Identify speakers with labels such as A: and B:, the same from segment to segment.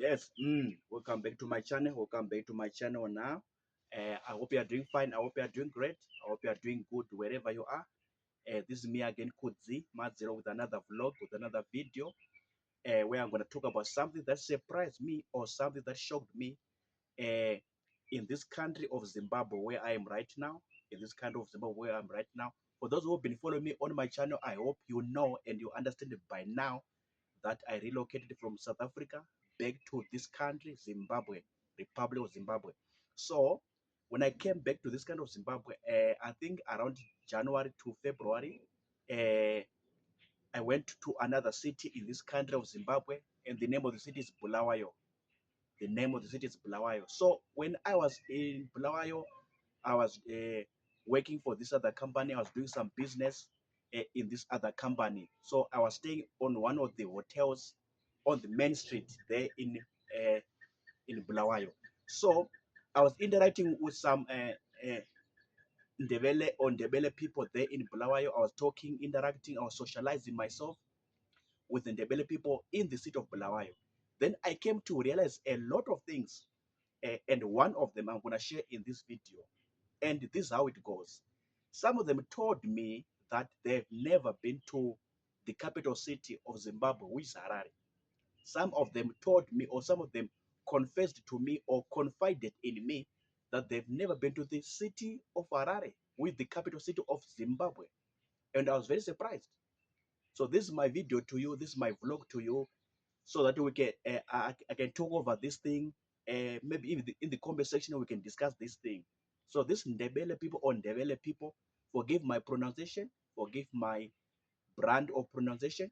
A: Yes, welcome back to my channel. Welcome back to my channel now. I hope you are doing fine. I hope you are doing great. I hope you are doing good wherever you are. This is me again, Kudzi Mazero, with another vlog, with another video, where I'm going to talk about something that surprised me or something that shocked me uh, in this country of Zimbabwe, where I am right now. In this country of Zimbabwe, where I'm right now. For those who have been following me on my channel, I hope you know and you understand it by now that I relocated from South Africa back to this country, Zimbabwe, Republic of Zimbabwe. So when I came back to this kind of Zimbabwe, I think around January to February, uh, I went to another city in this country of Zimbabwe, and the name of the city is Bulawayo. The name of the city is Bulawayo. So when I was in Bulawayo, I was working for this other company. I was doing some business in this other company. So I was staying on one of the hotels on the main street there in Bulawayo. So I was interacting with some Ndebele people there in Bulawayo. I was talking, interacting, I was socializing myself with Ndebele people in the city of Bulawayo. Then I came to realize a lot of things, and one of them I'm going to share in this video. And this is how it goes. Some of them told me that they've never been to the capital city of Zimbabwe, which is Harare. Some of them told me, or some of them confessed to me or confided in me that they've never been to the city of Harare, which is the capital city of Zimbabwe. And I was very surprised. So this is my video to you. This is my vlog to you, so that we can I can talk over this thing. Maybe in the comment section we can discuss this thing. So this Ndebele people or Ndebele people, forgive my pronunciation, forgive my brand of pronunciation.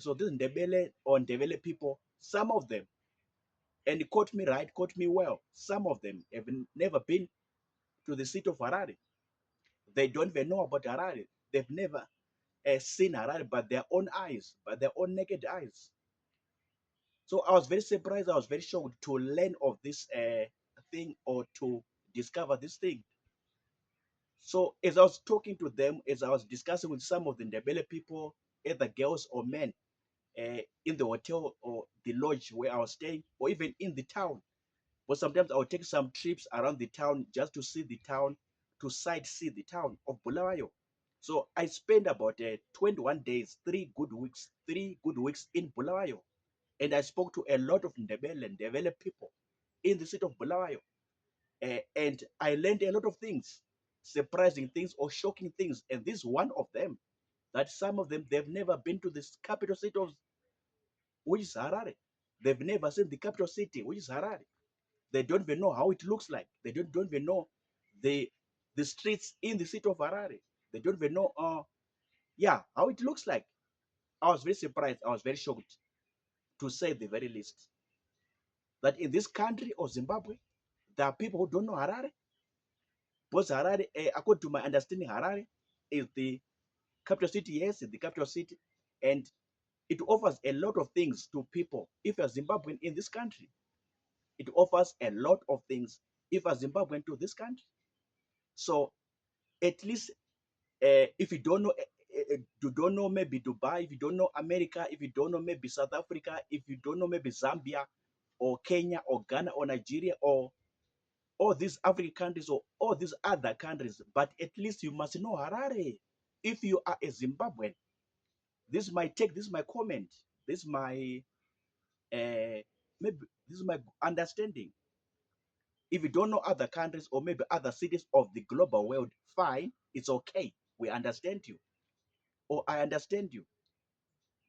A: So this Ndebele or Ndebele people, some of them, and quote me right, quote me well, some of them have never been to the city of Harare. They don't even know about Harare. They've never seen Harare by their own eyes, by their own naked eyes. So I was very surprised. I was very shocked to learn of this thing or to discover this thing. So as I was talking to them, as I was discussing with some of the Ndebele people, either girls or men, in the hotel or the lodge where I was staying, or even in the town. But sometimes I would take some trips around the town just to see the town, to sightsee the town of Bulawayo. So I spent about 21 days, 3 good weeks in Bulawayo. And I spoke to a lot of Ndebele people in the city of Bulawayo. And I learned a lot of things, surprising things or shocking things. And this is one of them, that some of them, they've never been to this capital city of, which is Harare. They've never seen the capital city, which is Harare. They don't even know how it looks like. They don't even know the the streets in the city of Harare. They don't even know, yeah, how it looks like. I was very surprised. I was very shocked, to say the very least, that in this country of Zimbabwe, there are people who don't know Harare. Because Harare, according to my understanding, Harare is the capital city. Yes, it's the capital city, and it offers a lot of things to people. If you're Zimbabwean in this country, it offers a lot of things if you're Zimbabwean to this country. So at least, if you don't know, you don't know maybe Dubai, if you don't know America, if you don't know maybe South Africa, if you don't know maybe Zambia or Kenya or Ghana or Nigeria or all these African countries or all these other countries, but at least you must know Harare. If you are a Zimbabwean, this is my take, this is my comment, this is my maybe this is my understanding. If you don't know other countries or maybe other cities of the global world, fine, it's okay. We understand you, or I understand you.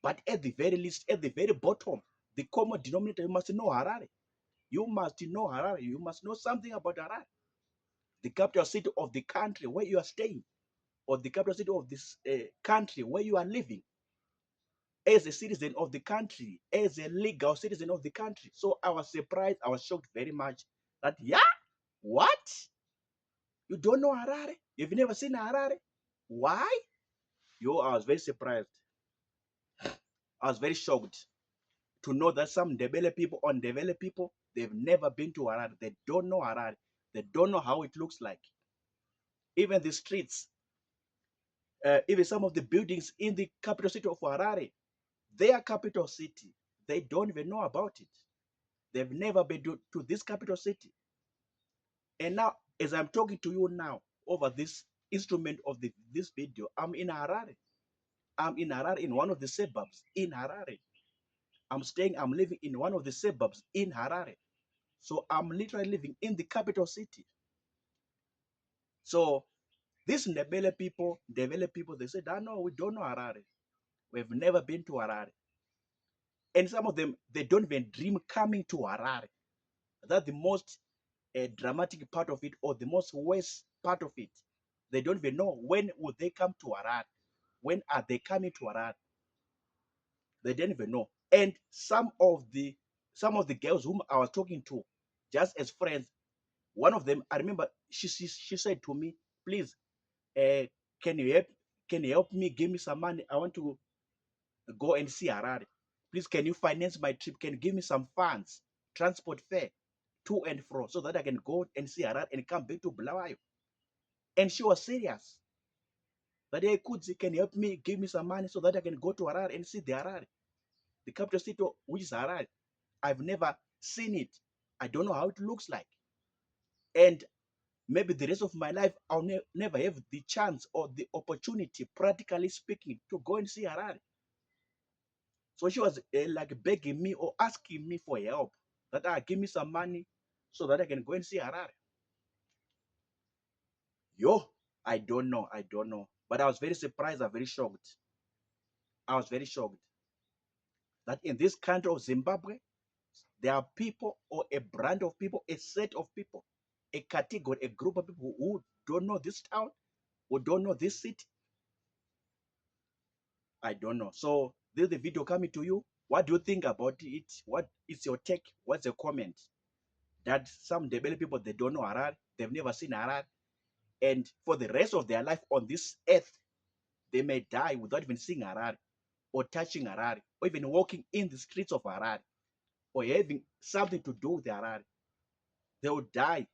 A: But at the very least, at the very bottom, the common denominator, you must know Harare. You must know Harare. You must know something about Harare, the capital city of the country where you are staying, or the capital city of this country where you are living, as a citizen of the country, as a legal citizen of the country. So I was surprised, I was shocked very much that, yeah, what? You don't know Harare? You've never seen Harare? Why? Yo, I was very surprised. I was very shocked to know that some Ndebele people or Ndebele people, they've never been to Harare. They don't know Harare. They don't know how it looks like. Even the streets, even some of the buildings in the capital city of Harare, their capital city, they don't even know about it. They've never been to this capital city. And now, as I'm talking to you now over this instrument of this video, I'm in Harare. I'm in Harare, in one of the suburbs in Harare. I'm living in one of the suburbs in Harare. So I'm literally living in the capital city. So these Ndebele people, they said, "Ah, no, we don't know Harare. We've never been to Harare." And some of them, they don't even dream coming to Harare. That's the most dramatic part of it, or the most worst part of it. They don't even know when will they come to Harare. When are they coming to Harare? They didn't even know. And some of the girls whom I was talking to, just as friends, one of them, I remember, she said to me, "Please, uh, can you help me? Give me some money. I want to go and see Harare. Please, can you finance my trip? Can you give me some funds, transport fare, to and fro, so that I can go and see Harare and come back to Bulawayo?" And she was serious. That I could say, "Can you help me? Give me some money so that I can go to Harare and see the Harare, the capital city, which is Harare. I've never seen it. I don't know how it looks like. And maybe the rest of my life, I'll never have the chance or the opportunity, practically speaking, to go and see Harare." So she was like begging me or asking me for help, that give me some money so that I can go and see Harare. Yo, I don't know. But I was very surprised. I'm very shocked. I was very shocked that in this country of Zimbabwe, there are people, or a brand of people, a set of people, a category, a group of people who don't know this town, who don't know this city. I don't know. So this is the video coming to you. What do you think about it? What is your take? What's your comment? That some Ndebele people, they don't know Harare, they've never seen Harare, and for the rest of their life on this earth, they may die without even seeing Harare, or touching Harare, or even walking in the streets of Harare, or having something to do with Harare. They will die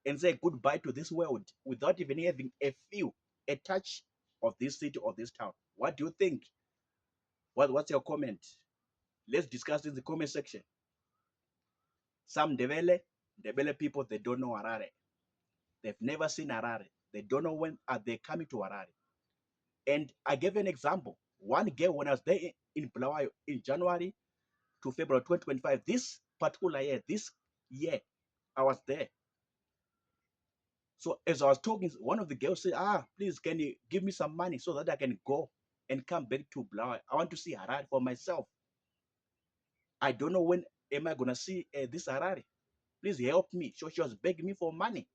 A: and say goodbye to this world without even having a touch of this city or this town. What do you think? What's your comment? Let's discuss in the comment section. Some Ndebele people, they don't know Harare. They've never seen Harare. They don't know when are they coming to Harare. And I gave an example. One girl, when I was there in Bulawayo in January to February 2025, this particular year, I was there. So as I was talking, one of the girls said, "Please, can you give me some money so that I can go and come back to Bulawayo? I want to see Harare for myself. I don't know when am I going to see this Harare. Please help me." So she was begging me for money.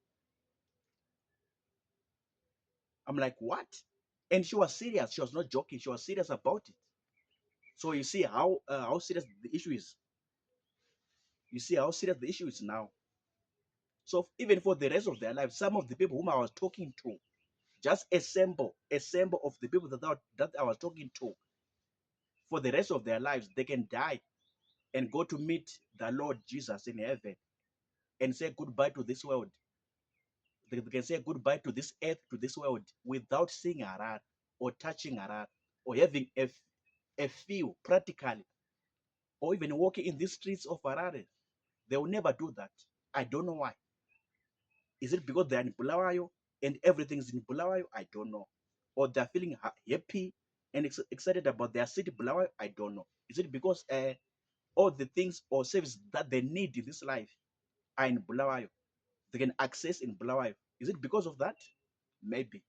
A: I'm like, "What?" And she was serious. She was not joking. She was serious about it. So you see how serious the issue is. You see how serious the issue is now. So even for the rest of their lives, some of the people whom I was talking to, just a sample of the people that I was talking to, for the rest of their lives, they can die and go to meet the Lord Jesus in heaven and say goodbye to this world. They can say goodbye to this earth, to this world, without seeing Harare or touching Harare or having a feel practically, or even walking in these streets of Harare. They will never do that. I don't know why. Is it because they're in Bulawayo and everything's in Bulawayo? I don't know. Or they're feeling happy and excited about their city, Bulawayo? I don't know. Is it because all the things or services that they need in this life are in Bulawayo? They can access in Bulawayo. Is it because of that? Maybe,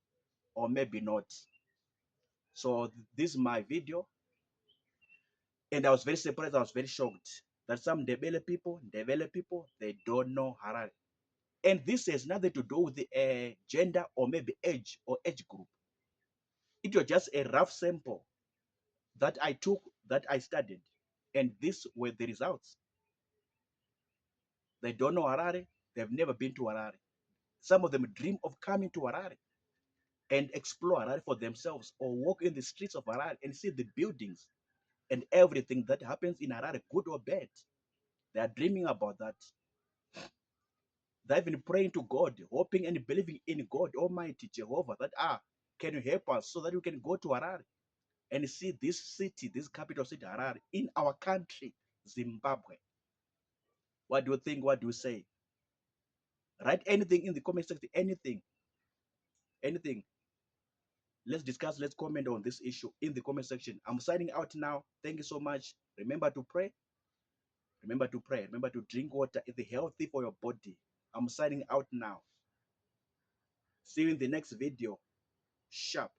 A: or maybe not. So this is my video, and I was very surprised. I was very shocked that some Ndebele people, they don't know Harare. And this has nothing to do with the gender or maybe age or age group. It was just a rough sample that I took, that I studied, and these were the results. They don't know Harare. They've never been to Harare. Some of them dream of coming to Harare and explore Harare for themselves, or walk in the streets of Harare and see the buildings and everything that happens in Harare, good or bad. They are dreaming about that. They've been praying to God, hoping and believing in God Almighty Jehovah, that can you help us so that we can go to Harare and see this city, this capital city, Harare, in our country, Zimbabwe. What do you think? What do you say? Write anything in the comment section. Anything, anything. Let's discuss. Let's comment on this issue in the comment section. I'm signing out now. Thank you so much. Remember to pray. Remember to pray. Remember to drink water. It's healthy for your body. I'm signing out now. See you in the next video. Sharp.